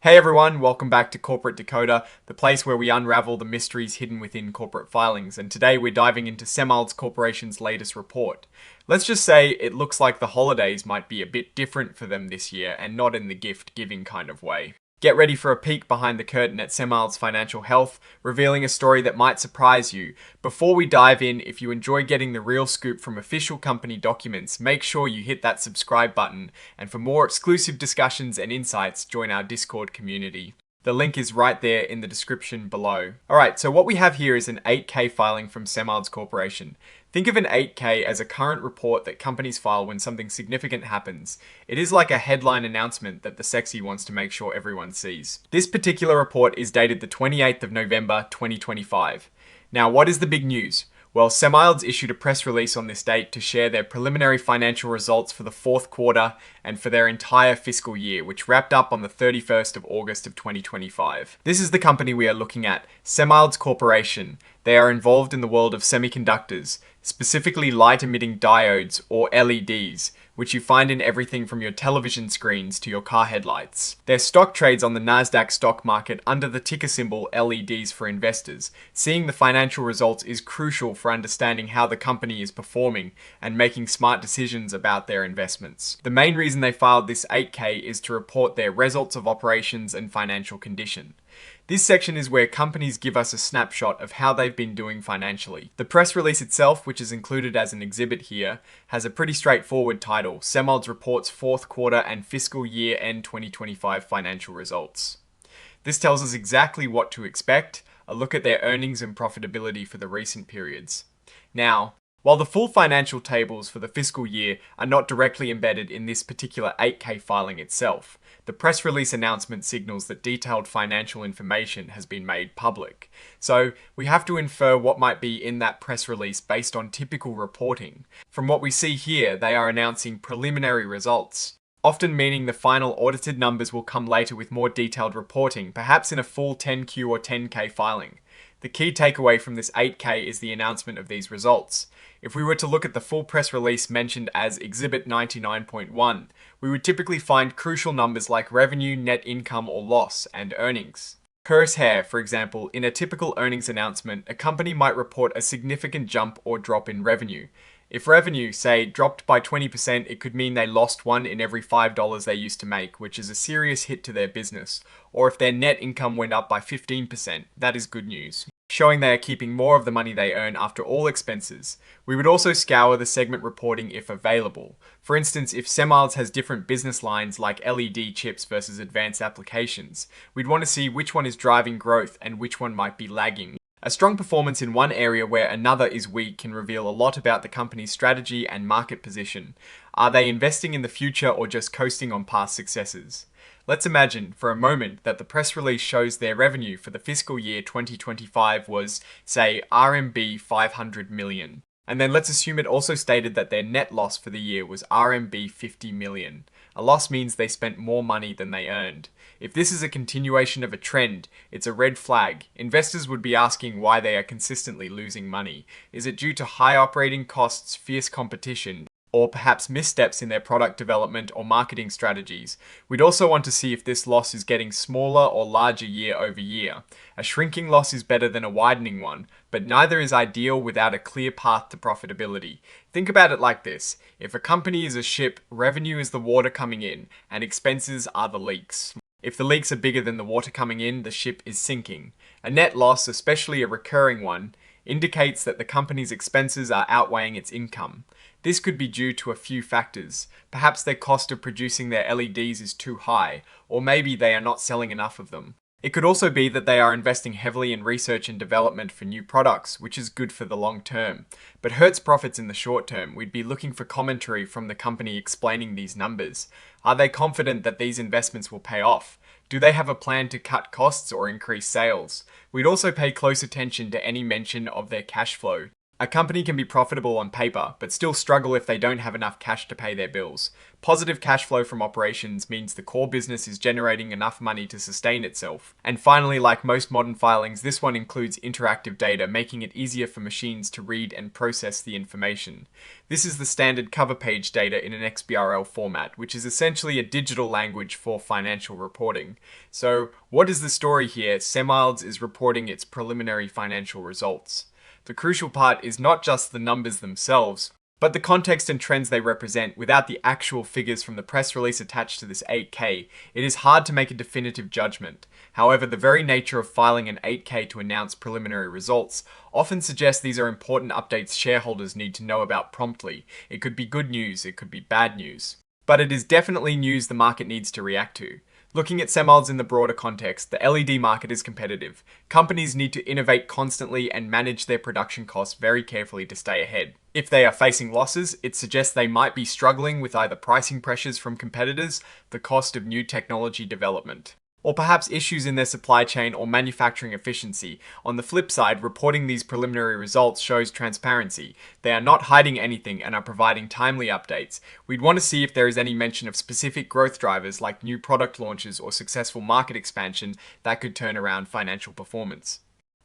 Hey everyone, welcome back to Corporate Decoder, the place where we unravel the mysteries hidden within corporate filings, and today we're diving into SemiLEDs Corporation's latest report. Let's just say it looks like the holidays might be a bit different for them this year, and not in the gift-giving kind of way. Get ready for a peek behind the curtain at SemiLEDs' financial health, revealing a story that might surprise you. Before we dive in, if you enjoy getting the real scoop from official company documents, make sure you hit that subscribe button, and for more exclusive discussions and insights, join our Discord community. The link is right there in the description below. Alright, so what we have here is an 8K filing from SemiLEDs Corporation. Think of an 8K as a current report that companies file when something significant happens. It is like a headline announcement that the sexy wants to make sure everyone sees. This particular report is dated the 28th of November 2025. Now, what is the big news? Well, SemiLEDs issued a press release on this date to share their preliminary financial results for the fourth quarter and for their entire fiscal year, which wrapped up on the 31st of August of 2025. This is the company we are looking at, SemiLEDs Corporation. They are involved in the world of semiconductors, specifically light-emitting diodes, or LEDs, which you find in everything from your television screens to your car headlights. Their stock trades on the Nasdaq stock market under the ticker symbol LEDs for investors. Seeing the financial results is crucial for understanding how the company is performing and making smart decisions about their investments. The main reason they filed this 8K is to report their results of operations and financial condition. This section is where companies give us a snapshot of how they've been doing financially. The press release itself, which is included as an exhibit here, has a pretty straightforward title: SemiLEDs reports fourth quarter and fiscal year end 2025 financial results. This tells us exactly what to expect, a look at their earnings and profitability for the recent periods. Now, while the full financial tables for the fiscal year are not directly embedded in this particular 8K filing itself, the press release announcement signals that detailed financial information has been made public. So we have to infer what might be in that press release based on typical reporting. From what we see here, they are announcing preliminary results, often meaning the final audited numbers will come later with more detailed reporting, perhaps in a full 10Q or 10K filing. The key takeaway from this 8K is the announcement of these results. If we were to look at the full press release mentioned as Exhibit 99.1, we would typically find crucial numbers like revenue, net income or loss, and earnings. Hair, for example, in a typical earnings announcement, a company might report a significant jump or drop in revenue. If revenue, say, dropped by 20%, it could mean they lost $1 in every $5 they used to make, which is a serious hit to their business. Or if their net income went up by 15%, that is good news, showing they are keeping more of the money they earn after all expenses. We would also scour the segment reporting if available. For instance, if SemiLEDs has different business lines like LED chips versus advanced applications, we'd want to see which one is driving growth and which one might be lagging. A strong performance in one area where another is weak can reveal a lot about the company's strategy and market position. Are they investing in the future or just coasting on past successes? Let's imagine for a moment that the press release shows their revenue for the fiscal year 2025 was, say, RMB 500 million. And then let's assume it also stated that their net loss for the year was RMB 50 million. A loss means they spent more money than they earned. If this is a continuation of a trend, it's a red flag. Investors would be asking why they are consistently losing money. Is it due to high operating costs, fierce competition, or perhaps missteps in their product development or marketing strategies? We'd also want to see if this loss is getting smaller or larger year over year. A shrinking loss is better than a widening one, but neither is ideal without a clear path to profitability. Think about it like this: if a company is a ship, revenue is the water coming in, and expenses are the leaks. If the leaks are bigger than the water coming in, the ship is sinking. A net loss, especially a recurring one, indicates that the company's expenses are outweighing its income. This could be due to a few factors. Perhaps their cost of producing their LEDs is too high, or maybe they are not selling enough of them. It could also be that they are investing heavily in research and development for new products, which is good for the long term, but hurts profits in the short term. We'd be looking for commentary from the company explaining these numbers. Are they confident that these investments will pay off? Do they have a plan to cut costs or increase sales? We'd also pay close attention to any mention of their cash flow. A company can be profitable on paper, but still struggle if they don't have enough cash to pay their bills. Positive cash flow from operations means the core business is generating enough money to sustain itself. And finally, like most modern filings, this one includes interactive data, making it easier for machines to read and process the information. This is the standard cover page data in an XBRL format, which is essentially a digital language for financial reporting. So, what is the story here? SemiLEDs is reporting its preliminary financial results. The crucial part is not just the numbers themselves, but the context and trends they represent. Without the actual figures from the press release attached to this 8K, it is hard to make a definitive judgment. However, the very nature of filing an 8K to announce preliminary results often suggests these are important updates shareholders need to know about promptly. It could be good news, it could be bad news. But it is definitely news the market needs to react to. Looking at SemiLEDs in the broader context, the LED market is competitive. Companies need to innovate constantly and manage their production costs very carefully to stay ahead. If they are facing losses, it suggests they might be struggling with either pricing pressures from competitors, the cost of new technology development, or perhaps issues in their supply chain or manufacturing efficiency. On the flip side, reporting these preliminary results shows transparency. They are not hiding anything and are providing timely updates. We'd want to see if there is any mention of specific growth drivers like new product launches or successful market expansion that could turn around financial performance.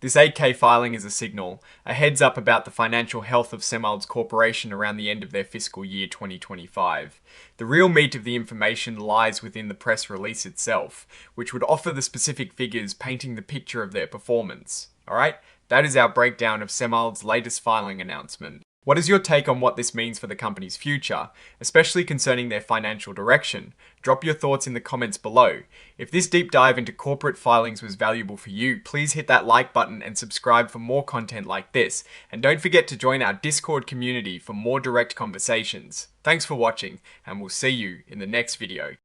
This 8K filing is a signal, a heads up about the financial health of SemiLEDs Corporation around the end of their fiscal year 2025. The real meat of the information lies within the press release itself, which would offer the specific figures painting the picture of their performance. Alright, that is our breakdown of SemiLEDs' latest filing announcement. What is your take on what this means for the company's future, especially concerning their financial direction? Drop your thoughts in the comments below. If this deep dive into corporate filings was valuable for you, please hit that like button and subscribe for more content like this. And don't forget to join our Discord community for more direct conversations. Thanks for watching, and we'll see you in the next video.